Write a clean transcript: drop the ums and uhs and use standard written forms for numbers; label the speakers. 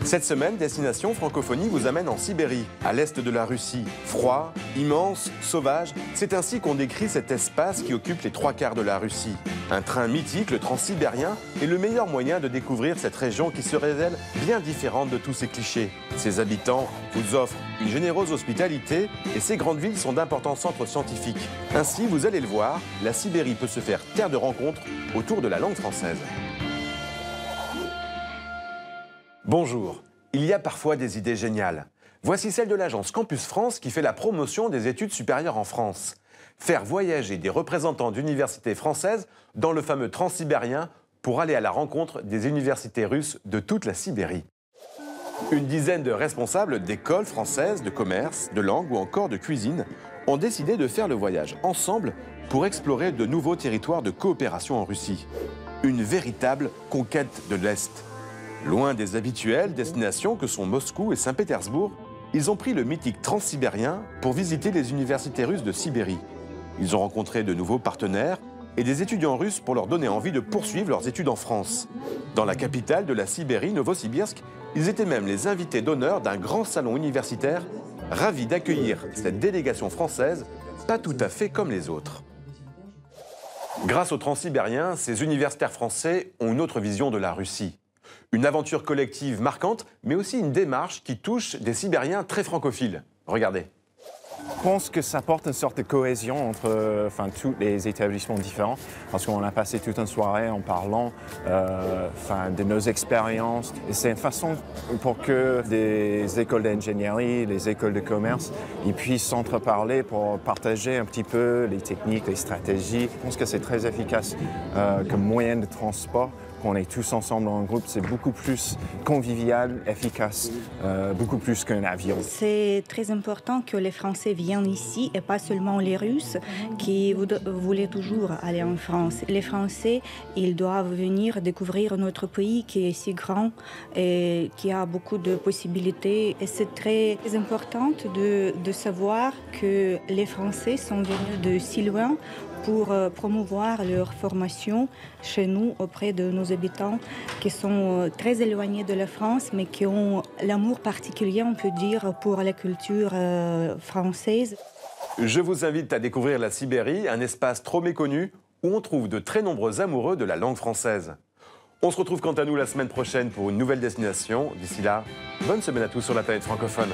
Speaker 1: Cette semaine, Destination Francophonie vous amène en Sibérie, à l'est de la Russie. Froid, immense, sauvage, c'est ainsi qu'on décrit cet espace qui occupe les 3/4 de la Russie. Un train mythique, le Transsibérien, est le meilleur moyen de découvrir cette région qui se révèle bien différente de tous ses clichés. Ses habitants vous offrent une généreuse hospitalité et ces grandes villes sont d'importants centres scientifiques. Ainsi, vous allez le voir, la Sibérie peut se faire terre de rencontres autour de la langue française. Bonjour, il y a parfois des idées géniales. Voici celle de l'agence Campus France qui fait la promotion des études supérieures en France. Faire voyager des représentants d'universités françaises dans le fameux Transsibérien pour aller à la rencontre des universités russes de toute la Sibérie. Une dizaine de responsables d'écoles françaises, de commerce, de langue ou encore de cuisine ont décidé de faire le voyage ensemble pour explorer de nouveaux territoires de coopération en Russie. Une véritable conquête de l'Est. Loin des habituelles destinations que sont Moscou et Saint-Pétersbourg, ils ont pris le mythique Transsibérien pour visiter les universités russes de Sibérie. Ils ont rencontré de nouveaux partenaires et des étudiants russes pour leur donner envie de poursuivre leurs études en France. Dans la capitale de la Sibérie, Novosibirsk, ils étaient même les invités d'honneur d'un grand salon universitaire, ravis d'accueillir cette délégation française, pas tout à fait comme les autres. Grâce au Transsibérien, ces universitaires français ont une autre vision de la Russie. Une aventure collective marquante, mais aussi une démarche qui touche des Sibériens très francophiles. Regardez.
Speaker 2: Je pense que ça apporte une sorte de cohésion entre tous les établissements différents, parce qu'on a passé toute une soirée en parlant de nos expériences. Et c'est une façon pour que des écoles d'ingénierie, les écoles de commerce, ils puissent s'entreparler pour partager un petit peu les techniques, les stratégies. Je pense que c'est très efficace comme moyen de transport. On est tous ensemble dans un groupe, c'est beaucoup plus convivial, efficace, beaucoup plus qu'un avion.
Speaker 3: C'est très important que les Français viennent ici et pas seulement les Russes qui voulaient toujours aller en France. Les Français, ils doivent venir découvrir notre pays qui est si grand et qui a beaucoup de possibilités. Et c'est très important de savoir que les Français sont venus de si loin pour promouvoir leur formation chez nous, auprès de nos habitants qui sont très éloignés de la France, mais qui ont l'amour particulier, on peut dire, pour la culture française.
Speaker 1: Je vous invite à découvrir la Sibérie, un espace trop méconnu où on trouve de très nombreux amoureux de la langue française. On se retrouve quant à nous la semaine prochaine pour une nouvelle destination. D'ici là, bonne semaine à tous sur la planète francophone.